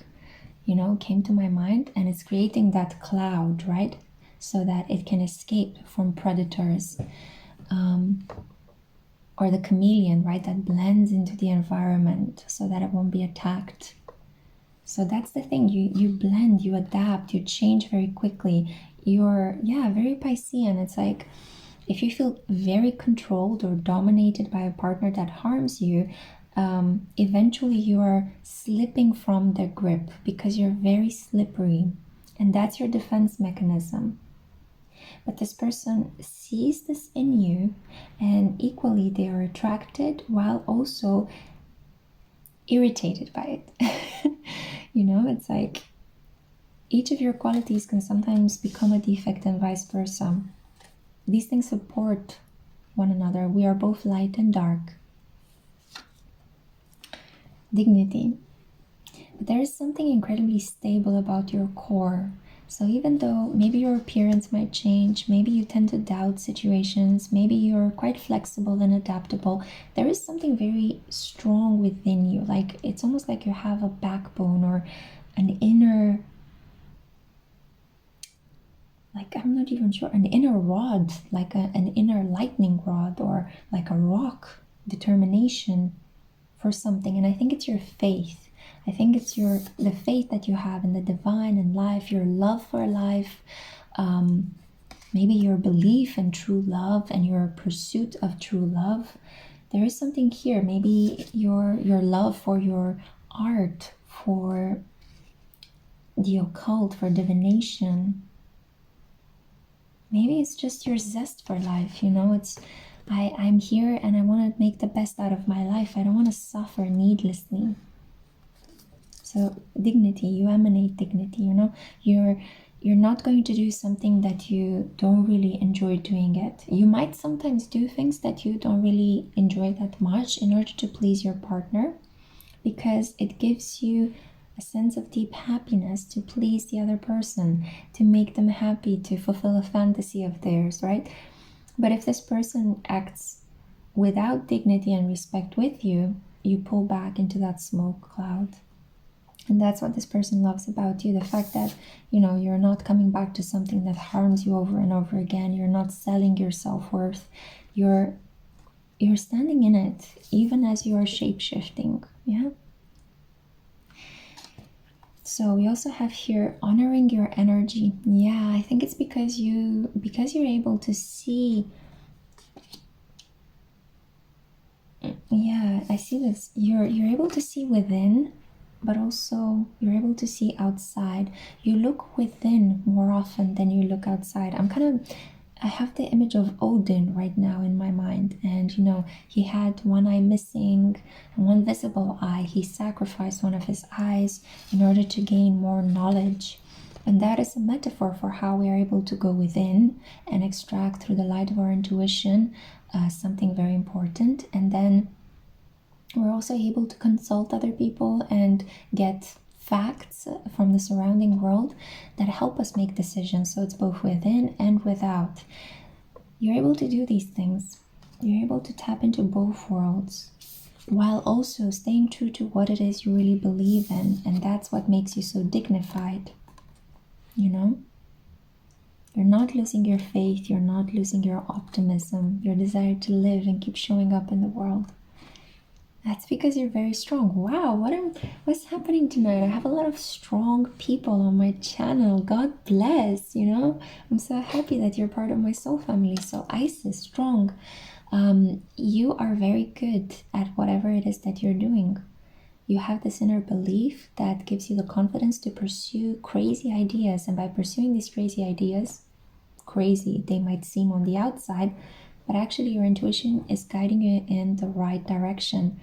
you know, came to my mind, and it's creating that cloud, right? So that it can escape from predators. Or the chameleon, right? That blends into the environment so that it won't be attacked. So that's the thing, you blend, you adapt, you change very quickly. You're, yeah, very Piscean. It's like, if you feel very controlled or dominated by a partner that harms you, eventually you are slipping from their grip because you're very slippery, and that's your defense mechanism. But this person sees this in you, and equally they are attracted while also irritated by it. You know, it's like each of your qualities can sometimes become a defect and vice versa. These things support one another. We are both light and dark. Dignity. But there is something incredibly stable about your core. So even though maybe your appearance might change, maybe you tend to doubt situations, maybe you're quite flexible and adaptable, there is something very strong within you. Like, it's almost like you have a backbone or an inner, like, I'm not even sure, an inner rod, like an inner lightning rod, or like a rock determination for something. And I think it's your faith. I think it's the faith that you have in the divine and life, your love for life, maybe your belief in true love and your pursuit of true love. There is something here. Maybe your love for your art, for the occult, for divination. Maybe it's just your zest for life, you know. It's I'm here and I want to make the best out of my life. I don't want to suffer needlessly. So dignity, you emanate dignity, you know. You're not going to do something that you don't really enjoy doing it. You might sometimes do things that you don't really enjoy that much in order to please your partner, because it gives you a sense of deep happiness to please the other person, to make them happy, to fulfill a fantasy of theirs, right? But if this person acts without dignity and respect with you, you pull back into that smoke cloud. And that's what this person loves about you. The fact that, you know, you're not coming back to something that harms you over and over again. You're not selling your self-worth. You're standing in it, even as you are shape-shifting. Yeah. So we also have here honoring your energy. Yeah, I think it's because you're able to see Yeah, I see this. You're able to see within, but also you're able to see outside. You look within more often than you look outside. I have the image of Odin right now in my mind, and he had one eye missing and one visible eye. He sacrificed one of his eyes in order to gain more knowledge. And that is a metaphor for how we are able to go within and extract through the light of our intuition something very important. And then we're also able to consult other people and get facts from the surrounding world that help us make decisions. So it's both within and without. You're able to do these things. You're able to tap into both worlds while also staying true to what it is you really believe in. And that's what makes you so dignified. You're not losing your faith. You're not losing your optimism, your desire to live and keep showing up in the world. That's because you're very strong. Wow, what's happening tonight? I have a lot of strong people on my channel. God bless, I'm so happy that you're part of my soul family. So Isis, strong. You are very good at whatever it is that you're doing. You have this inner belief that gives you the confidence to pursue crazy ideas. And by pursuing these crazy ideas, crazy they might seem on the outside, but actually your intuition is guiding you in the right direction.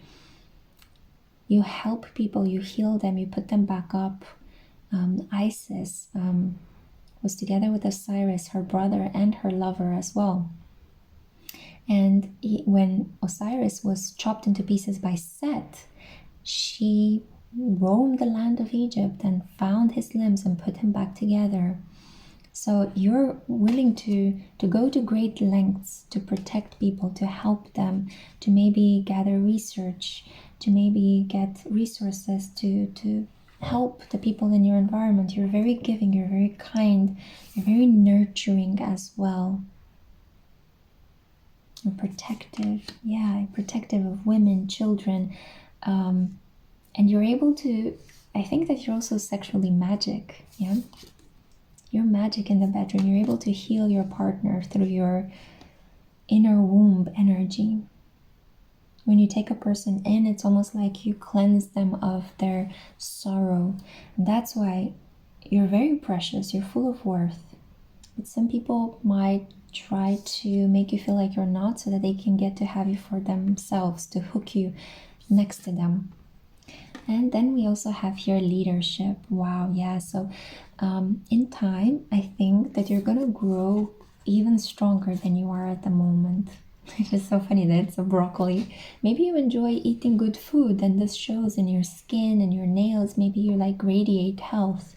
You help people, you heal them, you put them back up. Isis was together with Osiris, her brother, and her lover as well. And when Osiris was chopped into pieces by Set, she roamed the land of Egypt and found his limbs and put him back together. So you're willing to go to great lengths to protect people, to help them, to maybe gather research, to maybe get resources to help the people in your environment. You're very giving, you're very kind, you're very nurturing as well. You're protective, protective of women, children, and you're able to, I think that you're also sexually magic, yeah? You're magic in the bedroom. You're able to heal your partner through your inner womb energy. When you take a person in, it's almost like you cleanse them of their sorrow. And that's why you're very precious. You're full of worth. But some people might try to make you feel like you're not so that they can get to have you for themselves, to hook you next to them. And then we also have here leadership. Wow, yeah. So in time, I think that you're going to grow even stronger than you are at the moment. It's just so funny that it's a broccoli. Maybe you enjoy eating good food, and this shows in your skin and your nails. Maybe you like radiate health.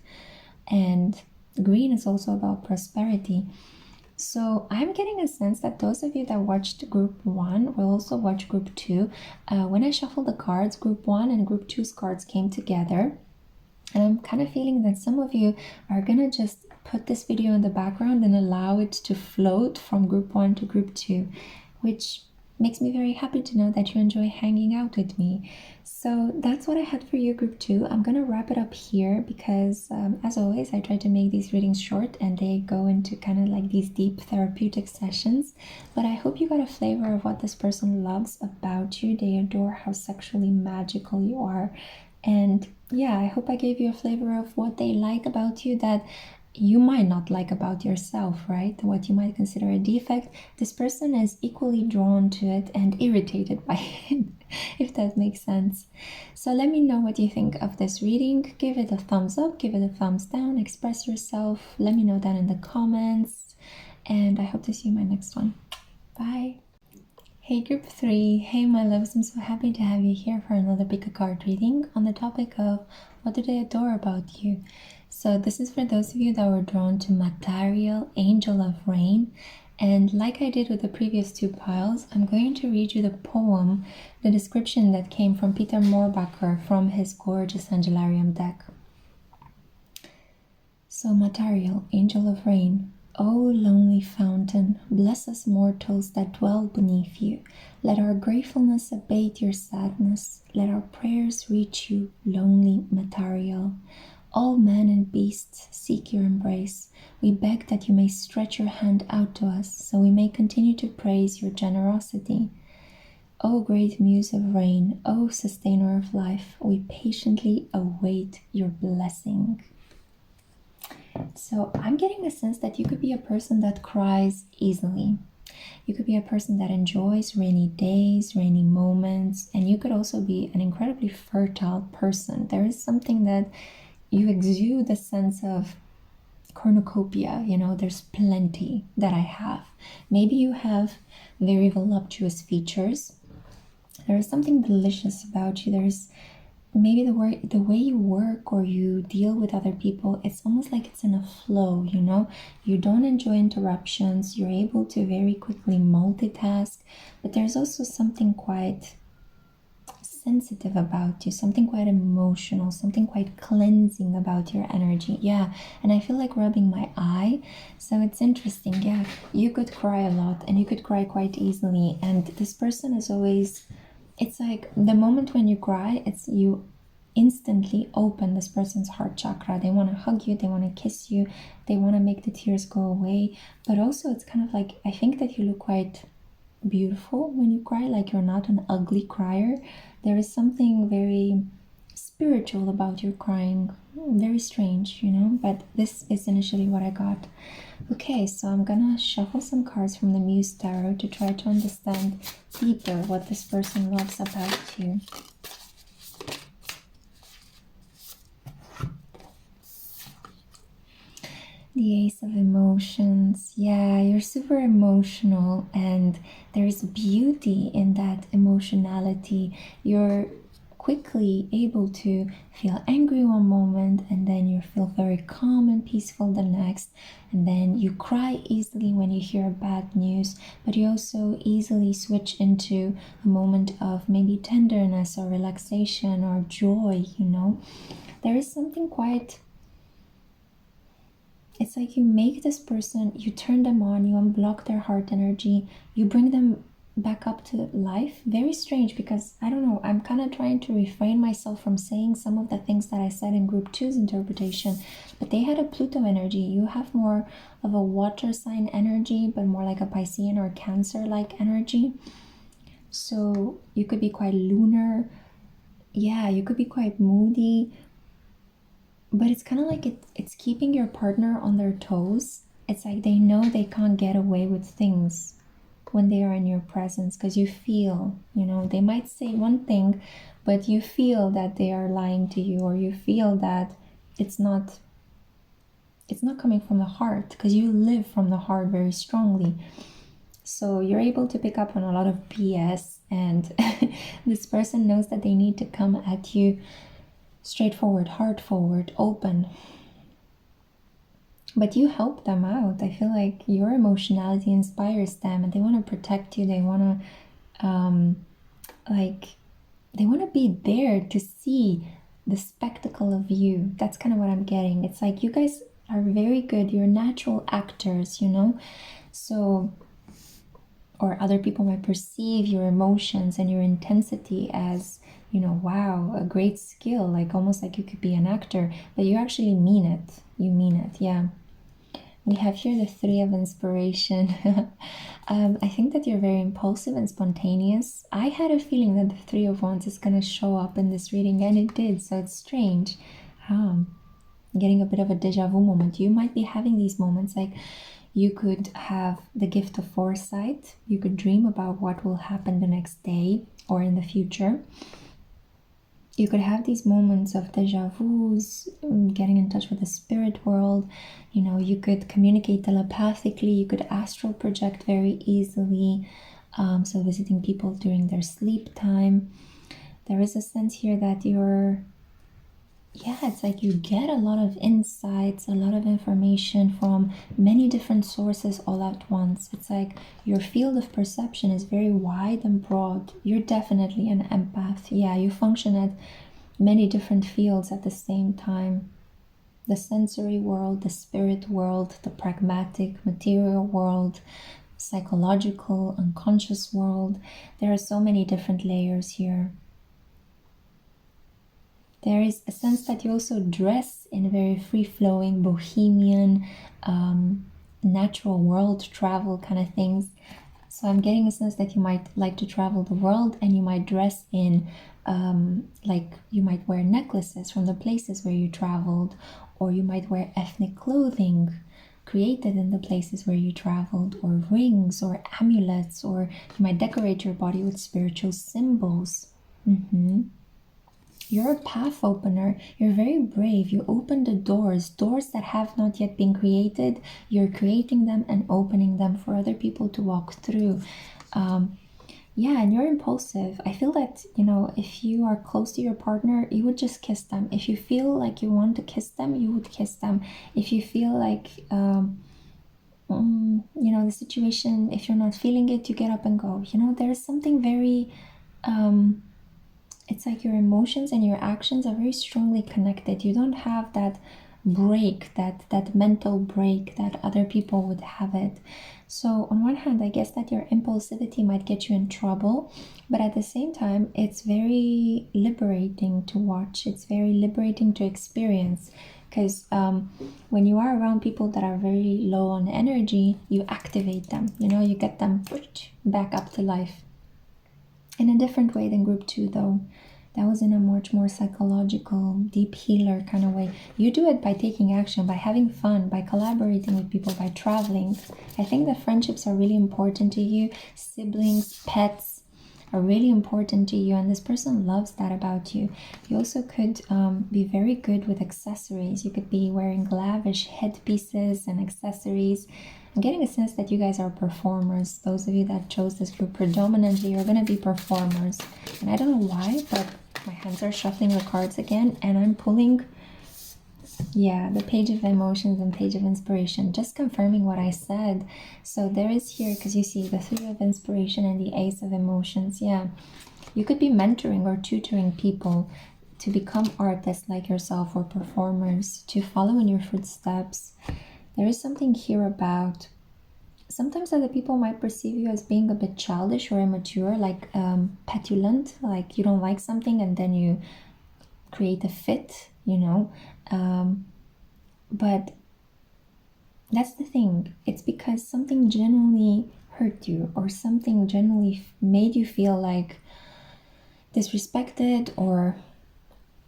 And green is also about prosperity. So I'm getting a sense that those of you that watched group 1 will also watch group 2. When I shuffled the cards, group 1 and group 2's cards came together. And I'm kind of feeling that some of you are going to just put this video in the background and allow it to float from group 1 to group 2, which makes me very happy to know that you enjoy hanging out with me. So that's what I had for you, group 2. I'm going to wrap it up here because, as always, I try to make these readings short and they go into kind of like these deep therapeutic sessions. But I hope you got a flavor of what this person loves about you. They adore how sexually magical you are. And yeah, I hope I gave you a flavor of what they like about you that you might not like about yourself, right? What you might consider a defect. This person is equally drawn to it and irritated by it, if that makes sense. So let me know what you think of this reading. Give it a thumbs up, give it a thumbs down, express yourself. Let me know that in the comments. And I hope to see you in my next one. Bye. Hey group 3, hey my loves, I'm so happy to have you here for another PickACard reading on the topic of what do they adore about you. So this is for those of you that were drawn to Matariel, Angel of Rain. And like I did with the previous 2 piles, I'm going to read you the poem, the description that came from Peter Moorbacher from his gorgeous Angelarium deck. So Matariel, Angel of Rain. O lonely fountain, bless us mortals that dwell beneath you. Let our gratefulness abate your sadness. Let our prayers reach you, lonely Matariel. All men and beasts seek your embrace. We beg that you may stretch your hand out to us, so we may continue to praise your generosity. O great muse of rain, O sustainer of life, we patiently await your blessing. So I'm getting the sense that you could be a person that cries easily. You could be a person that enjoys rainy days, rainy moments, and you could also be an incredibly fertile person. There is something that you exude a sense of cornucopia, there's plenty that I have. Maybe you have very voluptuous features. There is something delicious about you. There's maybe the way you work or you deal with other people, it's almost like it's in a flow, you don't enjoy interruptions, you're able to very quickly multitask, but there's also something quite sensitive about you, something quite emotional, something quite cleansing about your energy. Yeah, and I feel like rubbing my eye, so it's interesting. Yeah, you could cry a lot and you could cry quite easily, and this person is always, it's like the moment when you cry, it's you instantly open this person's heart chakra. They want to hug you, they want to kiss you, they want to make the tears go away. But also it's kind of like, I think that you look quite beautiful when you cry, like you're not an ugly crier. There is something very spiritual about your crying, very strange, but this is initially what I got. Okay, so I'm gonna shuffle some cards from the Muse Tarot to try to understand deeper what this person loves about you. The Ace of Emotions. Yeah, you're super emotional and there is beauty in that emotionality. You're quickly able to feel angry one moment and then you feel very calm and peaceful the next, and then you cry easily when you hear bad news, but you also easily switch into a moment of maybe tenderness or relaxation or joy. There is something quite, it's like you make this person, you turn them on, you unblock their heart energy, you bring them back up to life. Very strange, because I don't know, I'm kind of trying to refrain myself from saying some of the things that I said in group 2's interpretation, but they had a Pluto energy. You have more of a water sign energy, but more like a Piscean or Cancer like energy. So you could be quite lunar. Yeah, you could be quite moody, but it's kind of like it's keeping your partner on their toes. It's like they know they can't get away with things when they are in your presence, because you feel, they might say one thing, but you feel that they are lying to you, or you feel that it's not coming from the heart, because you live from the heart very strongly. So you're able to pick up on a lot of BS, and this person knows that they need to come at you straightforward, heart forward, open. But you help them out. I feel like your emotionality inspires them and they want to protect you. They want to they want to be there to see the spectacle of you. That's kind of what I'm getting. It's like you guys are very good. You're natural actors, So, or other people might perceive your emotions and your intensity as, wow, a great skill, like almost like you could be an actor, but you actually mean it. You mean it, yeah. We have here the Three of Inspiration. I think that you're very impulsive and spontaneous. I had a feeling that the Three of Wands is going to show up in this reading, and it did, so it's strange. Getting a bit of a deja vu moment. You might be having these moments, like you could have the gift of foresight. You could dream about what will happen the next day or in the future. You could have these moments of deja vus, getting in touch with the spirit world. You could communicate telepathically. You could astral project very easily. So visiting people during their sleep time. There is a sense here that it's like you get a lot of insights, a lot of information from many different sources all at once. It's like your field of perception is very wide and broad. You're definitely an empath. Yeah, you function at many different fields at the same time. The sensory world, the spirit world, the pragmatic, material world, psychological, unconscious world. There are so many different layers here. There is a sense that you also dress in very free-flowing, bohemian, natural world travel kind of things. So I'm getting a sense that you might like to travel the world, and you might dress in, like you might wear necklaces from the places where you traveled, or you might wear ethnic clothing created in the places where you traveled, or rings or amulets, or you might decorate your body with spiritual symbols. You're a path opener. You're very brave. You open the doors that have not yet been created. You're creating them and opening them for other people to walk through. Yeah, and you're impulsive. I feel that, you know, if you are close to your partner, you would just kiss them. If you feel like you want to kiss them, you would kiss them. If you feel like, you know, the situation, if you're not feeling it, you get up and go. You know, there's something very, it's like your emotions and your actions are very strongly connected. You don't have that break, that mental break that other people would have it. So on one hand, I guess that your impulsivity might get you in trouble, but at the same time, it's very liberating to watch. It's very liberating to experience, because when you are around people that are very low on energy, you activate them. You know, you get them back up to life. In a different way than group 2, though. That was in a much more psychological, deep healer kind of way. You do it by taking action, by having fun, by collaborating with people, by traveling. I think that friendships are really important to you. Siblings, pets are really important to you, and this person loves that about you. You also could be very good with accessories. You could be wearing lavish headpieces and accessories. I'm getting a sense that you guys are performers. Those of you that chose this group, predominantly, you're going to be performers. And I don't know why, but my hands are shuffling the cards again, and I'm pulling, yeah, the Page of Emotions and Page of Inspiration, just confirming what I said. So there is here, because you see the Three of Inspiration and the Ace of Emotions. Yeah, you could be mentoring or tutoring people to become artists like yourself, or performers, to follow in your footsteps. There is something here about sometimes other people might perceive you as being a bit childish or immature, like petulant, like you don't like something and then you create a fit, you know. But that's the thing. It's because something genuinely hurt you, or something genuinely made you feel like disrespected, or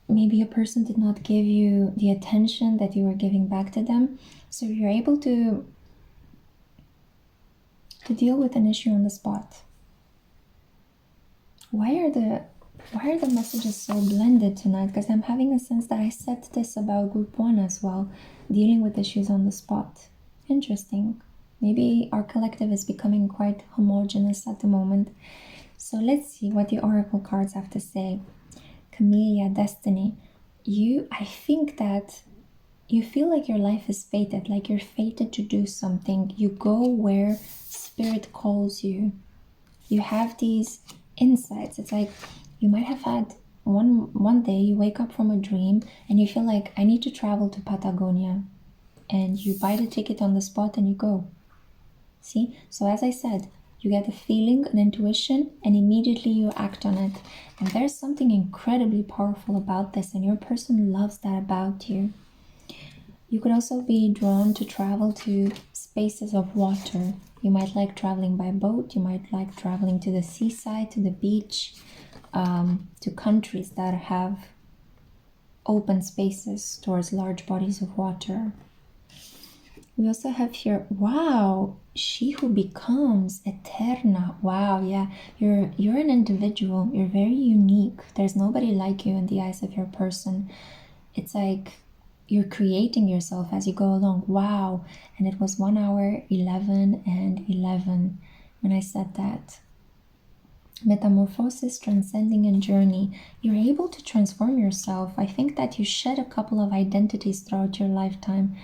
maybe a person did not give you the attention that you were giving back to them. So you're able to deal with an issue on the spot. Why are the messages so blended tonight? Because I'm having a sense that I said this about group 1 as well, dealing with issues on the spot. Interesting. Maybe our collective is becoming quite homogenous at the moment. So let's see what the oracle cards have to say. Camellia, Destiny. I think that you feel like your life is fated, like you're fated to do something. You go where Spirit calls you. You have these insights. It's like you might have had one day you wake up from a dream and you feel like, I need to travel to Patagonia, and you buy the ticket on the spot and you go. See? So as I said, you get a feeling, an intuition, and immediately you act on it. And there's something incredibly powerful about this, and your person loves that about you. You could also be drawn to travel to spaces of water. You might like traveling by boat. You might like traveling to the seaside, to the beach, to countries that have open spaces towards large bodies of water. We also have here, wow, she who becomes Eterna. Wow, yeah, you're an individual. You're very unique. There's nobody like you in the eyes of your person. It's like you're creating yourself as you go along. Wow. And it was 1 hour 11 and 11 when I said that. Metamorphosis, transcending, and journey. You're able to transform yourself. I think that you shed a couple of identities throughout your lifetime.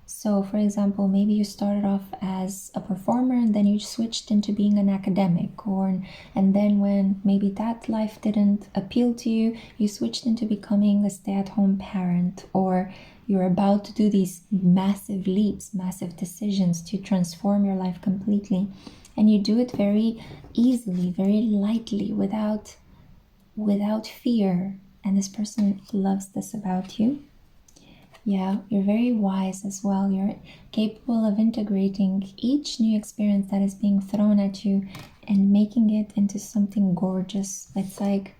So for example, maybe you started off as a performer and then you switched into being an academic, and then when maybe that life didn't appeal to you, you switched into becoming a stay-at-home parent, or you're about to do these massive leaps, massive decisions to transform your life completely. And you do it very easily, very lightly, without fear. And this person loves this about you. Yeah, you're very wise as well. You're capable of integrating each new experience that is being thrown at you and making it into something gorgeous. It's like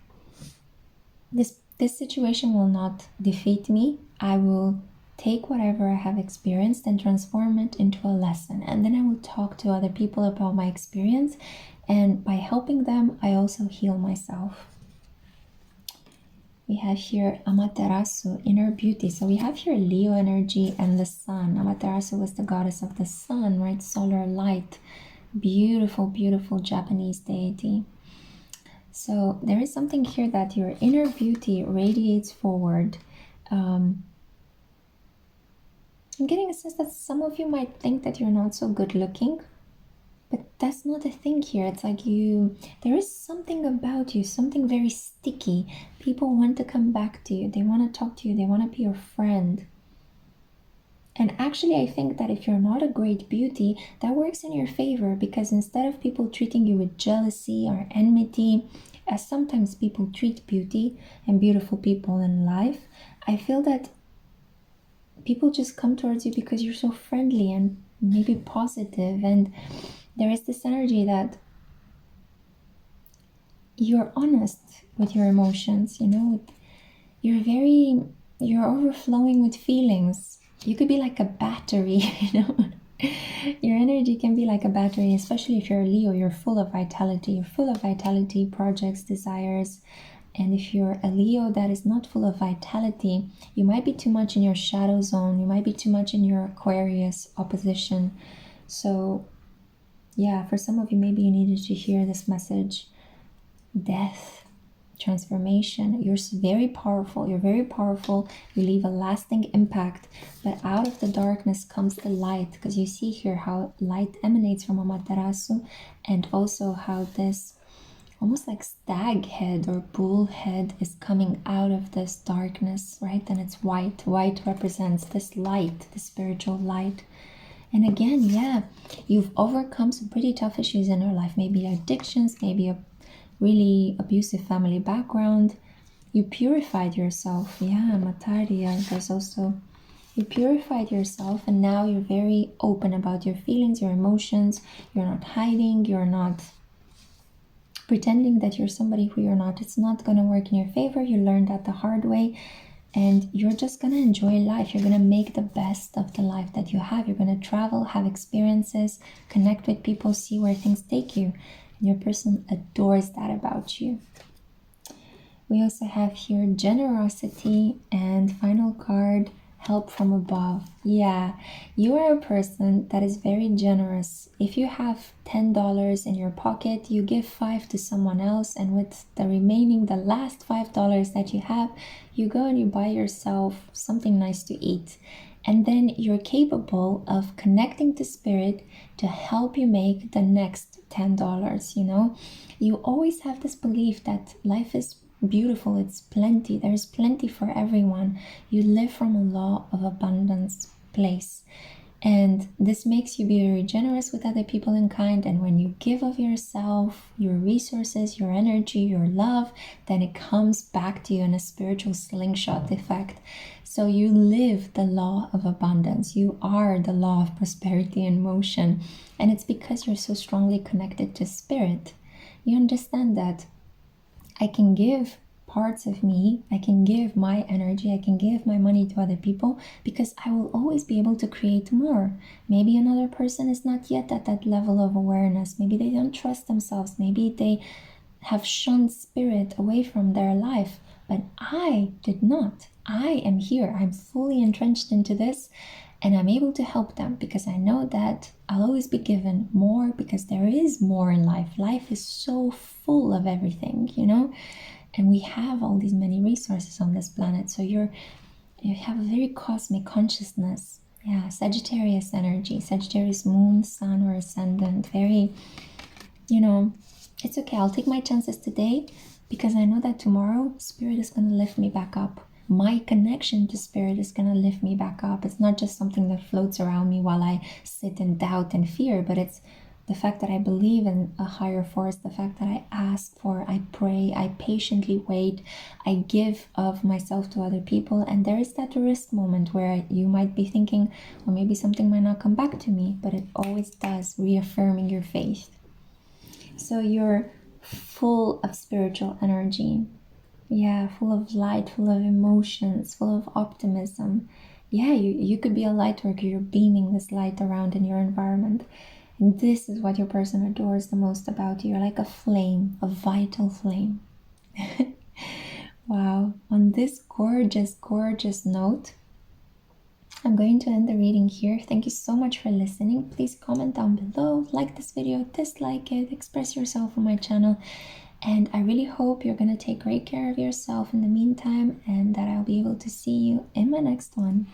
this situation will not defeat me. I will take whatever I have experienced and transform it into a lesson. And then I will talk to other people about my experience. And by helping them, I also heal myself. We have here Amaterasu, inner beauty. So we have here Leo energy and the sun. Amaterasu was the goddess of the sun, right? Solar light. Beautiful, beautiful Japanese deity. So there is something here that your inner beauty radiates forward. I'm getting a sense that some of you might think that you're not so good looking, but that's not a thing here. It's like there is something about you, something very sticky. People want to come back to you. They want to talk to you. They want to be your friend. And actually, I think that if you're not a great beauty, that works in your favor, because instead of people treating you with jealousy or enmity, as sometimes people treat beauty and beautiful people in life, I feel that people just come towards you because you're so friendly and maybe positive, and there is this energy that you're honest with your emotions, you know, you're overflowing with feelings. You could be like a battery, you know. Your energy can be like a battery, especially if you're a Leo. You're full of vitality. You're full of vitality, projects, desires. And if you're a Leo that is not full of vitality, you might be too much in your shadow zone. You might be too much in your Aquarius opposition. So yeah, for some of you, maybe you needed to hear this message. Death, transformation. You're very powerful. You're very powerful. You leave a lasting impact. But out of the darkness comes the light, because you see here how light emanates from Amaterasu, and also how this almost like stag head or bull head is coming out of this darkness, right? And it's white. White represents this light, the spiritual light. And again, yeah, you've overcome some pretty tough issues in your life. Maybe addictions, maybe a really abusive family background. You purified yourself. Yeah, Matariel, there's also, you purified yourself, and now you're very open about your feelings, your emotions. You're not hiding, you're not pretending that you're somebody who you're not. It's not going to work in your favor. You learned that the hard way, and you're just going to enjoy life. You're going to make the best of the life that you have. You're going to travel, have experiences, connect with people, see where things take you. And your person adores that about you. We also have here generosity, and final card, help from above. Yeah, you are a person that is very generous. If you have $10 in your pocket, you give 5 to someone else, and with the remaining, the last $5 that you have, you go and you buy yourself something nice to eat. And then you're capable of connecting to spirit to help you make the next $10, you know? You always have this belief that life is beautiful, it's plenty, there's plenty for everyone. You live from a law of abundance place, and this makes you be very generous with other people and kind. And when you give of yourself, your resources, your energy, your love, then it comes back to you in a spiritual slingshot effect. So you live the law of abundance. You are the law of prosperity in motion, and it's because you're so strongly connected to spirit. You understand that I can give parts of me, I can give my energy, I can give my money to other people, because I will always be able to create more. Maybe another person is not yet at that level of awareness. Maybe they don't trust themselves. Maybe they have shunned spirit away from their life. But I did not. I am here. I'm fully entrenched into this, and I'm able to help them because I know that I'll always be given more, because there is more in life. Life is so full of everything, you know, and we have all these many resources on this planet. So you have a very cosmic consciousness. Yeah, Sagittarius energy, Sagittarius moon, sun, or ascendant. Very, you know, it's okay. I'll take my chances today because I know that tomorrow spirit is going to lift me back up. My connection to spirit is going to lift me back up. It's not just something that floats around me while I sit in doubt and fear, but it's the fact that I believe in a higher force, the fact that I ask for, I pray, I patiently wait, I give of myself to other people. And there is that risk moment where you might be thinking, well, maybe something might not come back to me, but it always does, reaffirming your faith. So you're full of spiritual energy. Yeah, full of light, full of emotions, full of optimism. Yeah, you could be a light worker. You're beaming this light around in your environment. And this is what your person adores the most about you. You're like a flame, a vital flame. Wow. On this gorgeous, gorgeous note, I'm going to end the reading here. Thank you so much for listening. Please comment down below, like this video, dislike it, express yourself on my channel. And I really hope you're going to take great care of yourself in the meantime, and that I'll be able to see you in my next one.